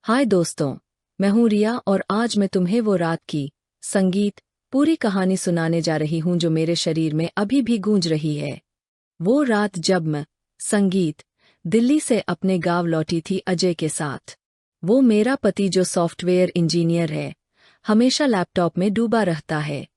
हाय दोस्तों, मैं हूँ रिया और आज मैं तुम्हें वो रात की संगीत पूरी कहानी सुनाने जा रही हूँ जो मेरे शरीर में अभी भी गूंज रही है। वो रात जब मैं संगीत दिल्ली से अपने गांव लौटी थी अजय के साथ। वो मेरा पति जो सॉफ्टवेयर इंजीनियर है, हमेशा लैपटॉप में डूबा रहता है।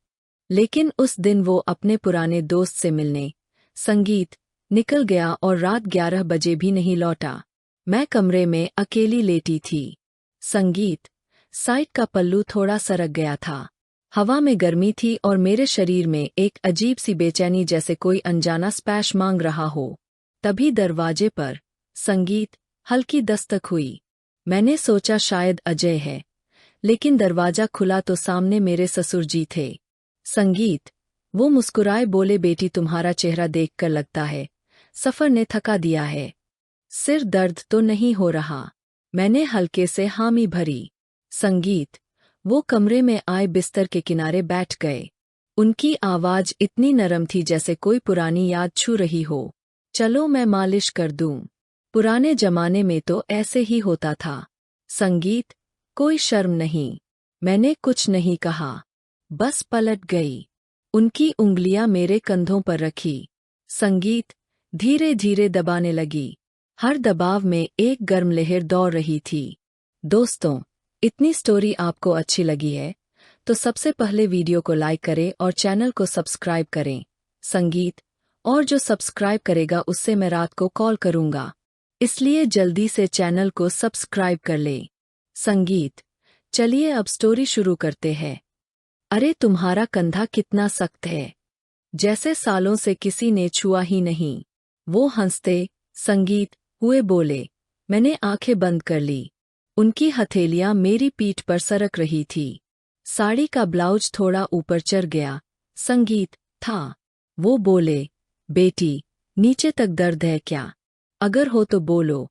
लेकिन उस दिन वो अपने पुराने दोस्त से मिलने संगीत निकल गया और रात 11 बजे भी नहीं लौटा। मैं कमरे में अकेली लेटी थी। संगीत साइड का पल्लू थोड़ा सरक गया था। हवा में गर्मी थी और मेरे शरीर में एक अजीब सी बेचैनी, जैसे कोई अनजाना स्पैश मांग रहा हो। तभी दरवाजे पर संगीत हल्की दस्तक हुई। मैंने सोचा शायद अजय है, लेकिन दरवाजा खुला तो सामने मेरे ससुर जी थे। संगीत वो मुस्कुराए, बोले बेटी तुम्हारा चेहरा देखकर लगता है सफर ने थका दिया है। सिर दर्द तो नहीं हो रहा? मैंने हल्के से हामी भरी। संगीत वो कमरे में आए, बिस्तर के किनारे बैठ गए। उनकी आवाज इतनी नरम थी जैसे कोई पुरानी याद छू रही हो। चलो मैं मालिश कर दूं। पुराने जमाने में तो ऐसे ही होता था। संगीत कोई शर्म नहीं। मैंने कुछ नहीं कहा, बस पलट गई। उनकी उंगलियां मेरे कंधों पर रखी। संगीत धीरे धीरे दबाने लगी। हर दबाव में एक गर्म लहर दौड़ रही थी। दोस्तों, इतनी स्टोरी आपको अच्छी लगी है तो सबसे पहले वीडियो को लाइक करें और चैनल को सब्सक्राइब करें। संगीत और जो सब्सक्राइब करेगा उससे मैं रात को कॉल करूंगा, इसलिए जल्दी से चैनल को सब्सक्राइब कर ले। संगीत चलिए अब स्टोरी शुरू करते हैं। अरे तुम्हारा कंधा कितना सख्त है, जैसे सालों से किसी ने छुआ ही नहीं। वो हंसते संगीत हुए बोले। मैंने आंखें बंद कर ली। उनकी हथेलियां मेरी पीठ पर सरक रही थी। साड़ी का ब्लाउज थोड़ा ऊपर चढ़ गया। संगीत था। वो बोले, बेटी नीचे तक दर्द है क्या? अगर हो तो बोलो,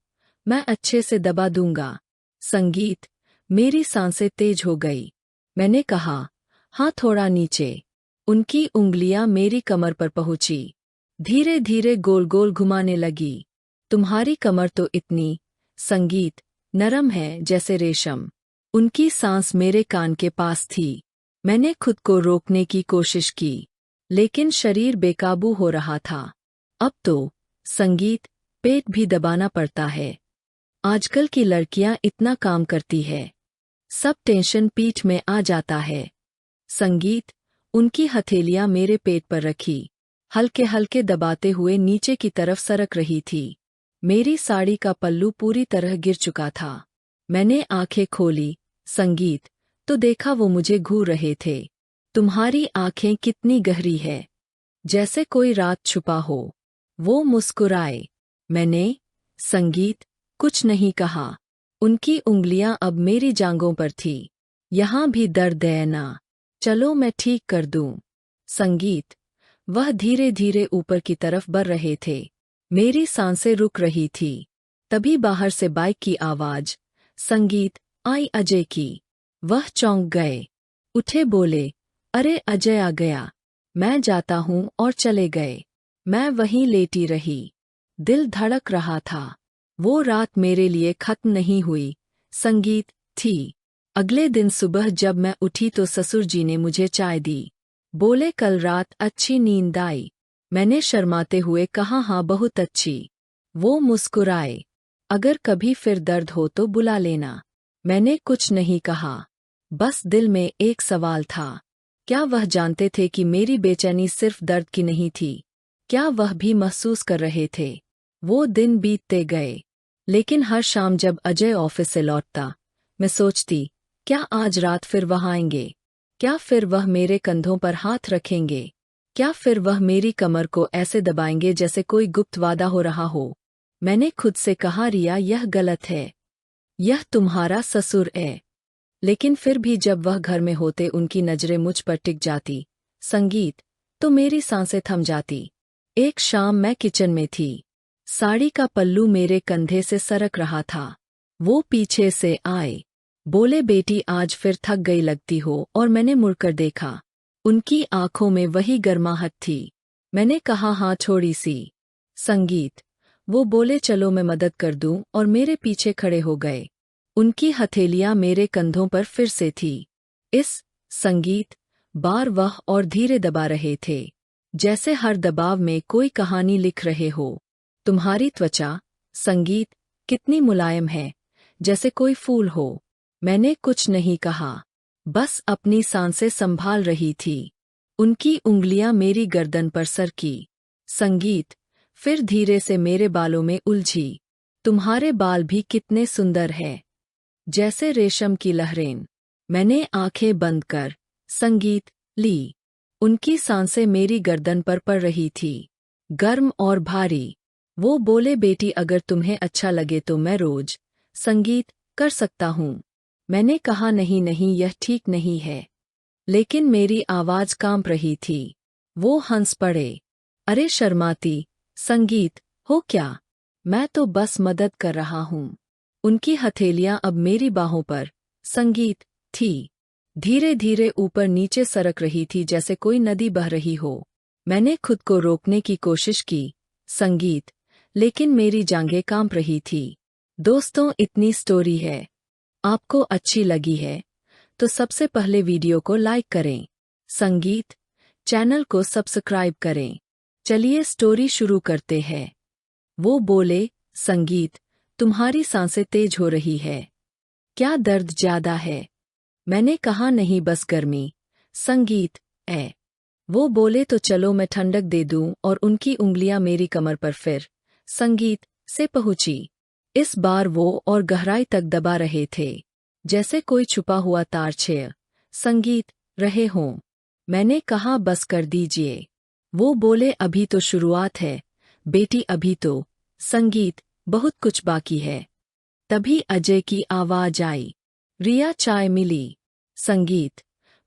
मैं अच्छे से दबा दूंगा। संगीत मेरी सांसें तेज हो गई। मैंने कहा, हाँ थोड़ा नीचे। उनकी उंगलियां मेरी कमर पर पहुंची, धीरे धीरे गोल गोल घुमाने लगी। तुम्हारी कमर तो इतनी संगीत नरम है जैसे रेशम। उनकी सांस मेरे कान के पास थी। मैंने खुद को रोकने की कोशिश की, लेकिन शरीर बेकाबू हो रहा था। अब तो संगीत पेट भी दबाना पड़ता है। आजकल की लड़कियां इतना काम करती है, सब टेंशन पीठ में आ जाता है। संगीत उनकी हथेलियां मेरे पेट पर रखी, हल्के हल्के दबाते हुए नीचे की तरफ सरक रही थी। मेरी साड़ी का पल्लू पूरी तरह गिर चुका था। मैंने आंखें खोली संगीत तो देखा वो मुझे घूर रहे थे। तुम्हारी आंखें कितनी गहरी है, जैसे कोई रात छुपा हो। वो मुस्कुराए। मैंने संगीत कुछ नहीं कहा। उनकी उंगलियां अब मेरी जांघों पर थी। यहां भी दर्द है ना? चलो मैं ठीक कर दूं। संगीत वह धीरे धीरे ऊपर की तरफ बढ़ रहे थे। मेरी सांसें रुक रही थी। तभी बाहर से बाइक की आवाज संगीत आई, अजय की। वह चौंक गए, उठे, बोले, अरे अजय आ गया। मैं जाता हूं, और चले गए। मैं वहीं लेटी रही। दिल धड़क रहा था। वो रात मेरे लिए खत्म नहीं हुई, संगीत थी। अगले दिन सुबह जब मैं उठी तो ससुर जी ने मुझे चाय दी। बोले, कल रात अच्छी नींद आई? मैंने शर्माते हुए कहा, हाँ बहुत अच्छी। वो मुस्कुराए। अगर कभी फिर दर्द हो तो बुला लेना। मैंने कुछ नहीं कहा, बस दिल में एक सवाल था। क्या वह जानते थे कि मेरी बेचैनी सिर्फ दर्द की नहीं थी? क्या वह भी महसूस कर रहे थे? वो दिन बीतते गए, लेकिन हर शाम जब अजय ऑफिस से लौटता, मैं सोचती, क्या आज रात फिर वह आएंगे? क्या फिर वह मेरे कंधों पर हाथ रखेंगे? क्या फिर वह मेरी कमर को ऐसे दबाएंगे जैसे कोई गुप्त वादा हो रहा हो? मैंने खुद से कहा, रिया यह गलत है, यह तुम्हारा ससुर है। लेकिन फिर भी जब वह घर में होते, उनकी नजरें मुझ पर टिक जाती, संगीत, तो मेरी सांसें थम जाती। एक शाम मैं किचन में थी। साड़ी का पल्लू मेरे कंधे से सरक रहा था। वो पीछे से आए, बोले, बेटी आज फिर थक गई लगती हो। और मैंने मुड़कर देखा। उनकी आंखों में वही गर्माहट थी। मैंने कहा, हाँ थोड़ी सी। संगीत वो बोले, चलो मैं मदद कर दूं, और मेरे पीछे खड़े हो गए। उनकी हथेलियां मेरे कंधों पर फिर से थी। इस संगीत बार वह और धीरे दबा रहे थे, जैसे हर दबाव में कोई कहानी लिख रहे हो। तुम्हारी त्वचा, संगीत, कितनी मुलायम है, जैसे कोई फूल हो। मैंने कुछ नहीं कहा, बस अपनी सांसें संभाल रही थी। उनकी उंगलियां मेरी गर्दन पर सरकी। संगीत फिर धीरे से मेरे बालों में उलझी। तुम्हारे बाल भी कितने सुंदर है, जैसे रेशम की लहरें। मैंने आंखें बंद कर संगीत ली। उनकी सांसें मेरी गर्दन पर पड़ रही थी, गर्म और भारी। वो बोले, बेटी अगर तुम्हें अच्छा लगे तो मैं रोज संगीत कर सकता हूँ। मैंने कहा, नहीं नहीं, यह ठीक नहीं है। लेकिन मेरी आवाज कांप रही थी। वो हंस पड़े। अरे शर्माती, संगीत हो क्या? मैं तो बस मदद कर रहा हूँ। उनकी हथेलियां अब मेरी बाहों पर संगीत थी, धीरे धीरे ऊपर नीचे सरक रही थी, जैसे कोई नदी बह रही हो। मैंने खुद को रोकने की कोशिश की, संगीत, लेकिन मेरी जांघें कांप रही थी। दोस्तों, इतनी स्टोरी है। आपको अच्छी लगी है तो सबसे पहले वीडियो को लाइक करें, संगीत चैनल को सब्सक्राइब करें। चलिए स्टोरी शुरू करते हैं। वो बोले, संगीत, तुम्हारी सांसें तेज हो रही है। क्या दर्द ज्यादा है? मैंने कहा, नहीं, बस गर्मी। संगीत वो बोले, तो चलो मैं ठंडक दे दूं, और उनकी उंगलियां मेरी कमर पर फिर संगीत से पहुंची। इस बार वो और गहराई तक दबा रहे थे, जैसे कोई छुपा हुआ तार छेड़ संगीत रहे हों। मैंने कहा, बस कर दीजिए। वो बोले, अभी तो शुरुआत है बेटी, अभी तो संगीत बहुत कुछ बाकी है। तभी अजय की आवाज आई, रिया चाय मिली? संगीत।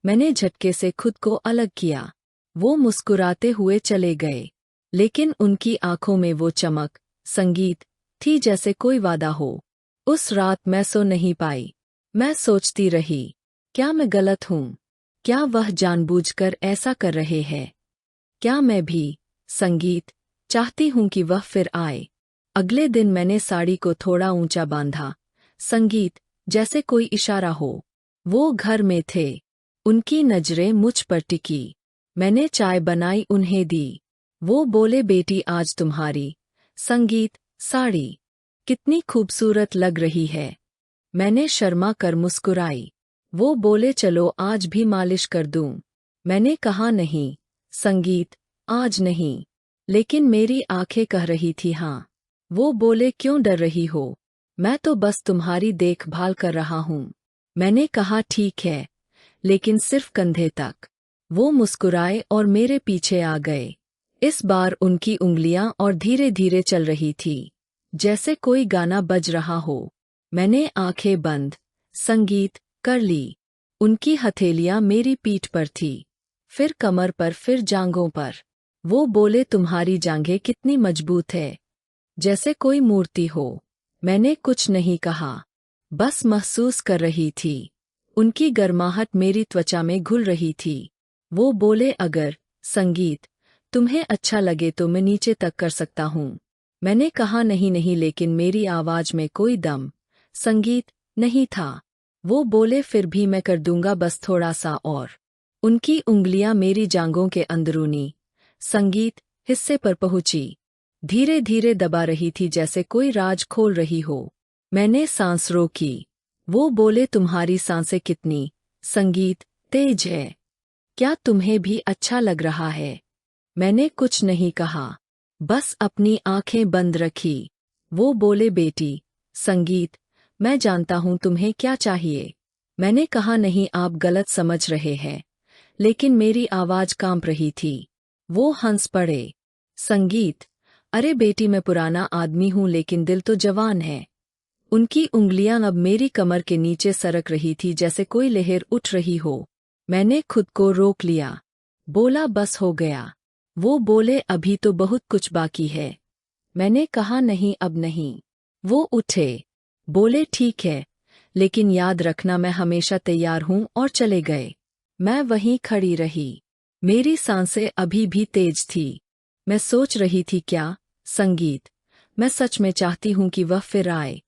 मैंने झटके से खुद को अलग किया। वो मुस्कुराते हुए चले गए, लेकिन उनकी आंखों में वो चमक संगीत थी, जैसे कोई वादा हो। उस रात मैं सो नहीं पाई। मैं सोचती रही, क्या मैं गलत हूँ? क्या वह जानबूझकर ऐसा कर रहे हैं? क्या मैं भी संगीत चाहती हूँ कि वह फिर आए? अगले दिन मैंने साड़ी को थोड़ा ऊंचा बांधा, संगीत जैसे कोई इशारा हो। वो घर में थे। उनकी नजरें मुझ पर टिकी। मैंने चाय बनाई, उन्हें दी। वो बोले, बेटी आज तुम्हारी संगीत साड़ी कितनी खूबसूरत लग रही है। मैंने शर्मा कर मुस्कुराई। वो बोले, चलो आज भी मालिश कर दूं। मैंने कहा, नहीं संगीत, आज नहीं। लेकिन मेरी आंखें कह रही थी हाँ। वो बोले, क्यों डर रही हो? मैं तो बस तुम्हारी देखभाल कर रहा हूँ। मैंने कहा, ठीक है, लेकिन सिर्फ कंधे तक। वो मुस्कुराए और मेरे पीछे आ गए। इस बार उनकी उंगलियां और धीरे धीरे चल रही थी, जैसे कोई गाना बज रहा हो। मैंने आंखें बंद संगीत कर ली। उनकी हथेलियां मेरी पीठ पर थी, फिर कमर पर, फिर जांघों पर। वो बोले, तुम्हारी जांघें कितनी मजबूत है, जैसे कोई मूर्ति हो। मैंने कुछ नहीं कहा, बस महसूस कर रही थी। उनकी गर्माहट मेरी त्वचा में घुल रही थी। वो बोले, अगर संगीत तुम्हें अच्छा लगे तो मैं नीचे तक कर सकता हूँ। मैंने कहा, नहीं नहीं, लेकिन मेरी आवाज में कोई दम संगीत नहीं था। वो बोले, फिर भी मैं कर दूंगा, बस थोड़ा सा और। उनकी उंगलियां मेरी जांघों के अंदरूनी संगीत हिस्से पर पहुंची, धीरे धीरे दबा रही थी, जैसे कोई राज खोल रही हो। मैंने सांस रोकी। वो बोले, तुम्हारी सांसें कितनी संगीत तेज है। क्या तुम्हें भी अच्छा लग रहा है? मैंने कुछ नहीं कहा, बस अपनी आंखें बंद रखी। वो बोले, बेटी संगीत, मैं जानता हूँ तुम्हें क्या चाहिए। मैंने कहा, नहीं, आप गलत समझ रहे हैं। लेकिन मेरी आवाज कांप रही थी। वो हंस पड़े। संगीत, अरे बेटी, मैं पुराना आदमी हूँ, लेकिन दिल तो जवान है। उनकी उंगलियां अब मेरी कमर के नीचे सरक रही थी, जैसे कोई लहर उठ रही हो। मैंने खुद को रोक लिया, बोला, बस हो गया। वो बोले, अभी तो बहुत कुछ बाकी है। मैंने कहा, नहीं, अब नहीं। वो उठे, बोले, ठीक है, लेकिन याद रखना मैं हमेशा तैयार हूँ, और चले गए। मैं वहीं खड़ी रही। मेरी सांसें अभी भी तेज थी। मैं सोच रही थी, क्या संगीत मैं सच में चाहती हूँ कि वह फिर आए?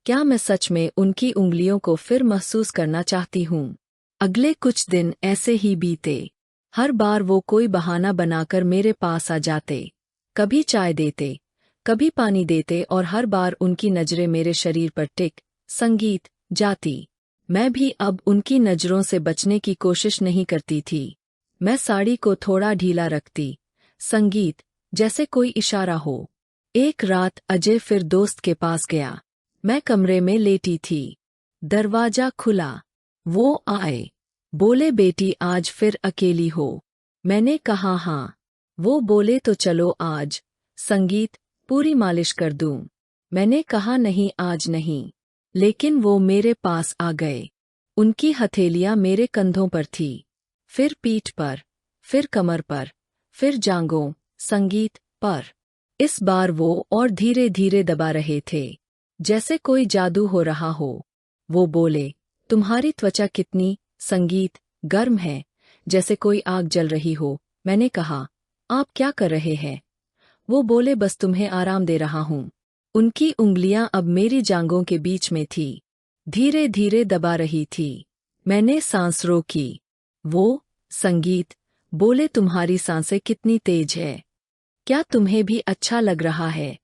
क्या मैं सच में उनकी उंगलियों को फिर महसूस करना चाहती हूँ? अगले कुछ दिन ऐसे ही बीते। हर बार वो कोई बहाना बनाकर मेरे पास आ जाते। कभी चाय देते, कभी पानी देते और हर बार उनकी नजरें मेरे शरीर पर टिक, संगीत, जाती। मैं भी अब उनकी नजरों से बचने की कोशिश नहीं करती थी। मैं साड़ी को थोड़ा ढीला रखती, संगीत, जैसे कोई इशारा हो। एक रात अजय फिर दोस्त के पास गया। मैं कमरे में लेटी थी। दरवाजा खुला। वो आए। बोले बेटी आज फिर अकेली हो? मैंने कहा हाँ। वो बोले तो चलो आज, संगीत, पूरी मालिश कर दूं। मैंने कहा नहीं आज नहीं। लेकिन वो मेरे पास आ गए। उनकी हथेलियां मेरे कंधों पर थी, फिर पीठ पर, फिर कमर पर, फिर जांघों, संगीत, पर। इस बार वो और धीरे धीरे दबा रहे थे, जैसे कोई जादू हो रहा हो। वो बोले, तुम्हारी त्वचा कितनी, संगीत, गर्म है, जैसे कोई आग जल रही हो। मैंने कहा, आप क्या कर रहे हैं? वो बोले बस तुम्हें आराम दे रहा हूँ। उनकी उंगलियां अब मेरी जांघों के बीच में थी, धीरे धीरे दबा रही थी। मैंने सांस रोकी। वो, संगीत, बोले तुम्हारी सांसें कितनी तेज है। क्या तुम्हें भी अच्छा लग रहा है?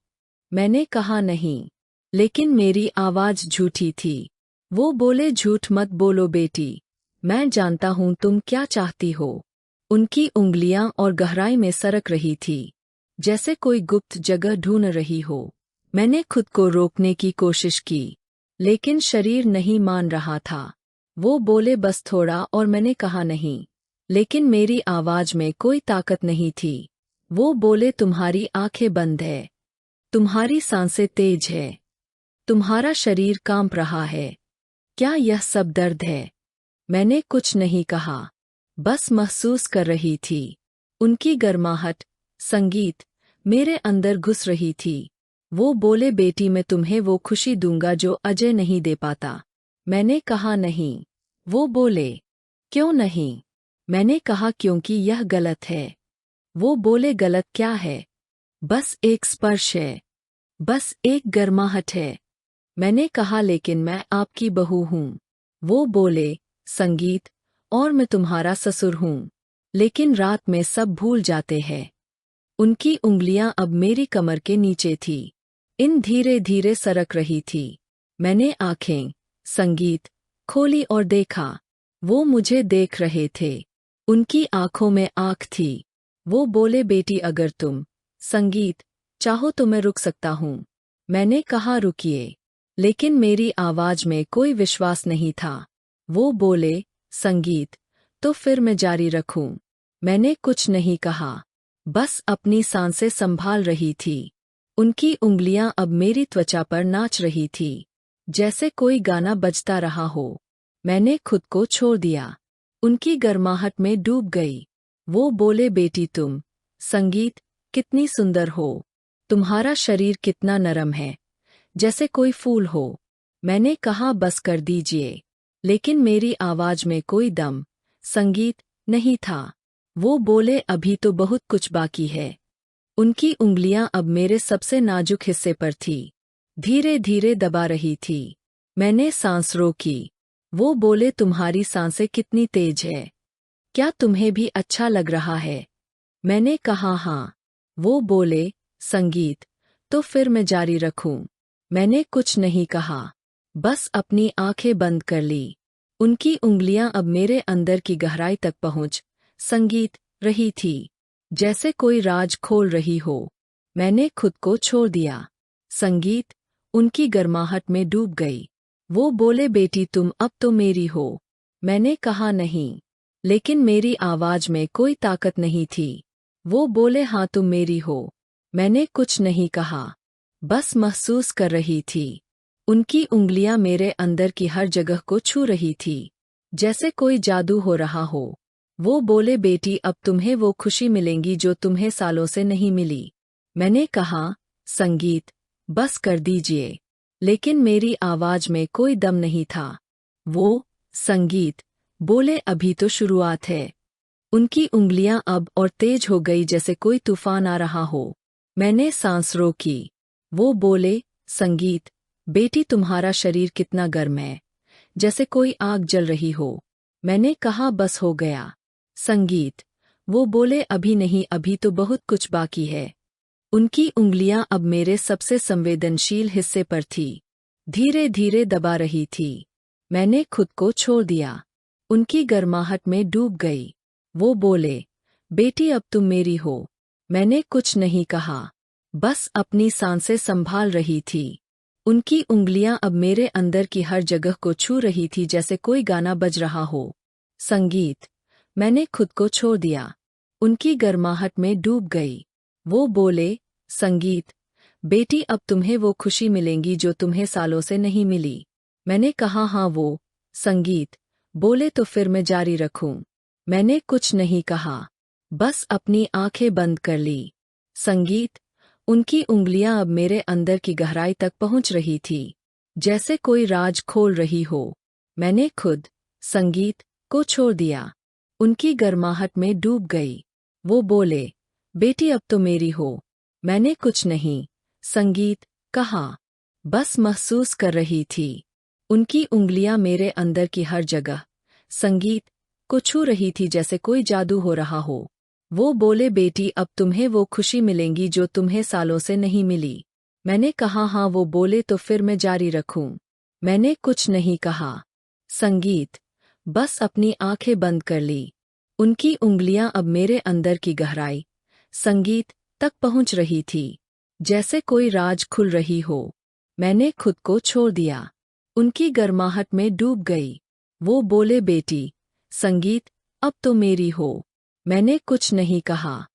मैंने कहा नहीं। लेकिन मेरी आवाज झूठी थी। वो बोले झूठ मत बोलो बेटी। मैं जानता हूं तुम क्या चाहती हो। उनकी उंगलियां और गहराई में सरक रही थी, जैसे कोई गुप्त जगह ढूंढ रही हो। मैंने खुद को रोकने की कोशिश की, लेकिन शरीर नहीं मान रहा था। वो बोले बस थोड़ा और मैंने कहा नहीं। लेकिन मेरी आवाज में कोई ताकत नहीं थी। वो बोले तुम्हारी आंखें बंद है, तुम्हारी सांसें तेज है, तुम्हारा शरीर कांप रहा है। क्या यह सब दर्द है? मैंने कुछ नहीं कहा, बस महसूस कर रही थी। उनकी गर्माहट, संगीत, मेरे अंदर घुस रही थी। वो बोले बेटी मैं तुम्हें वो खुशी दूंगा जो अजय नहीं दे पाता। मैंने कहा नहीं। वो बोले, क्यों नहीं? मैंने कहा क्योंकि यह गलत है। वो बोले गलत क्या है? बस एक स्पर्श है, बस एक गर्माहट है। मैंने कहा लेकिन मैं आपकी बहू हूँ। वो बोले, संगीत, और मैं तुम्हारा ससुर हूँ। लेकिन रात में सब भूल जाते हैं। उनकी उंगलियां अब मेरी कमर के नीचे थी, इन धीरे धीरे सरक रही थी। मैंने आंखें, संगीत, खोली और देखा। वो मुझे देख रहे थे। उनकी आंखों में आंख थी। वो बोले बेटी अगर तुम, संगीत, चाहो तो मैं रुक सकता हूँ। मैंने कहा रुकिए। लेकिन मेरी आवाज में कोई विश्वास नहीं था। वो बोले, संगीत, तो फिर मैं जारी रखूं? मैंने कुछ नहीं कहा, बस अपनी सांसें संभाल रही थी। उनकी उंगलियां अब मेरी त्वचा पर नाच रही थी, जैसे कोई गाना बजता रहा हो। मैंने खुद को छोड़ दिया, उनकी गर्माहट में डूब गई। वो बोले बेटी तुम, संगीत, कितनी सुंदर हो। तुम्हारा शरीर कितना नरम है, जैसे कोई फूल हो। मैंने कहा बस कर दीजिए। लेकिन मेरी आवाज में कोई दम, संगीत, नहीं था। वो बोले अभी तो बहुत कुछ बाकी है। उनकी उंगलियां अब मेरे सबसे नाजुक हिस्से पर थी, धीरे धीरे दबा रही थी। मैंने सांस रोकी। वो बोले तुम्हारी सांसें कितनी तेज है। क्या तुम्हें भी अच्छा लग रहा है? मैंने कहा हाँ। वो बोले, संगीत, तो फिर मैं जारी रखूं? मैंने कुछ नहीं कहा, बस अपनी आंखें बंद कर ली। उनकी उंगलियां अब मेरे अंदर की गहराई तक पहुंच, संगीत, रही थी, जैसे कोई राज खोल रही हो। मैंने खुद को छोड़ दिया। संगीत, उनकी गर्माहट में डूब गई। वो बोले बेटी तुम अब तो मेरी हो। मैंने कहा नहीं। लेकिन मेरी आवाज में कोई ताकत नहीं थी। वो बोले हाँ तुम मेरी हो। मैंने कुछ नहीं कहा, बस महसूस कर रही थी। उनकी उंगलियां मेरे अंदर की हर जगह को छू रही थी, जैसे कोई जादू हो रहा हो। वो बोले बेटी अब तुम्हें वो खुशी मिलेंगी जो तुम्हें सालों से नहीं मिली। मैंने कहा, संगीत, बस कर दीजिए। लेकिन मेरी आवाज में कोई दम नहीं था। वो, संगीत, बोले अभी तो शुरुआत है। उनकी उंगलियां अब और तेज हो गई जैसे कोई तूफान आ रहा हो। मैंने सांस रोकी। वो बोले, संगीत, बेटी तुम्हारा शरीर कितना गर्म है, जैसे कोई आग जल रही हो। मैंने कहा बस हो गया। संगीत। वो बोले अभी नहीं, अभी तो बहुत कुछ बाकी है। उनकी उंगलियां अब मेरे सबसे संवेदनशील हिस्से पर थी, धीरे धीरे दबा रही थी। मैंने खुद को छोड़ दिया, उनकी गर्माहट में डूब गई। वो बोले, बेटी अब तुम मेरी हो। मैंने कुछ नहीं कहा, बस अपनी सांसें संभाल रही थी। उनकी उंगलियां अब मेरे अंदर की हर जगह को छू रही थी, जैसे कोई गाना बज रहा हो। संगीत। मैंने खुद को छोड़ दिया, उनकी गर्माहट में डूब गई। वो बोले, संगीत, बेटी अब तुम्हें वो खुशी मिलेंगी जो तुम्हें सालों से नहीं मिली। मैंने कहा हाँ वो। संगीत बोले, तो फिर मैं जारी रखूं। मैंने कुछ नहीं कहा, बस अपनी आंखें बंद कर ली। संगीत। उनकी उंगलियां अब मेरे अंदर की गहराई तक पहुंच रही थी, जैसे कोई राज खोल रही हो। मैंने खुद संगीत को छोड़ दिया, उनकी गर्माहट में डूब गई। वो बोले, बेटी अब तो मेरी हो। मैंने कुछ नहीं संगीत कहा, बस महसूस कर रही थी। उनकी उंगलियां मेरे अंदर की हर जगह संगीत को छू रही थी, जैसे कोई जादू हो रहा हो। वो बोले, बेटी अब तुम्हें वो खुशी मिलेंगी जो तुम्हें सालों से नहीं मिली। मैंने कहा हाँ। वो बोले, तो फिर मैं जारी रखूं। मैंने कुछ नहीं कहा। संगीत बस अपनी आंखें बंद कर ली। उनकी उंगलियां अब मेरे अंदर की गहराई संगीत तक पहुंच रही थी, जैसे कोई राज खुल रही हो। मैंने खुद को छोड़ दिया, उनकी गर्माहट में डूब गई। वो बोले, बेटी संगीत अब तो मेरी हो। मैंने कुछ नहीं कहा,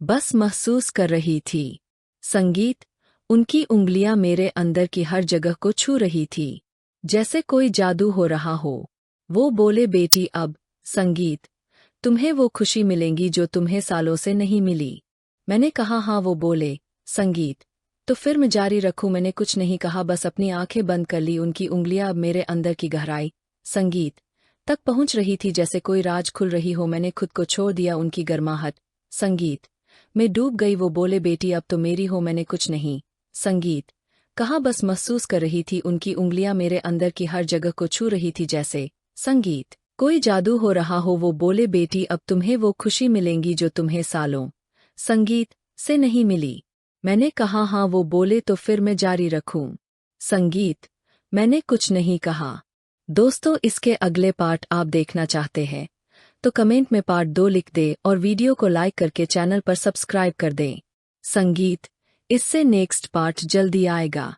बस महसूस कर रही थी। संगीत। उनकी उंगलियां मेरे अंदर की हर जगह को छू रही थी, जैसे कोई जादू हो रहा हो। वो बोले, बेटी अब संगीत तुम्हें वो खुशी मिलेंगी जो तुम्हें सालों से नहीं मिली। मैंने कहा हाँ। वो बोले, संगीत, तो फिर मैं जारी रखूं। मैंने कुछ नहीं कहा, बस अपनी आंखें बंद कर ली। उनकी उंगलियां अब मेरे अंदर की गहराई संगीत तक पहुंच रही थी, जैसे कोई राज खुल रही हो। मैंने खुद को छोड़ दिया, उनकी गर्माहट संगीत में डूब गई। वो बोले, बेटी अब तो मेरी हो। मैंने कुछ नहीं संगीत कहा, बस महसूस कर रही थी। उनकी उंगलियां मेरे अंदर की हर जगह को छू रही थी, जैसे संगीत कोई जादू हो रहा हो। वो बोले, बेटी अब तुम्हें वो खुशी मिलेंगी जो तुम्हें सालों संगीत से नहीं मिली। मैंने कहा हाँ। वो बोले, तो फिर मैं जारी रखूं। संगीत। मैंने कुछ नहीं कहा। दोस्तों, इसके अगले पार्ट आप देखना चाहते हैं तो कमेंट में पार्ट 2 लिख दें और वीडियो को लाइक करके चैनल पर सब्सक्राइब कर दें। संगीत। इससे नेक्स्ट पार्ट जल्दी आएगा।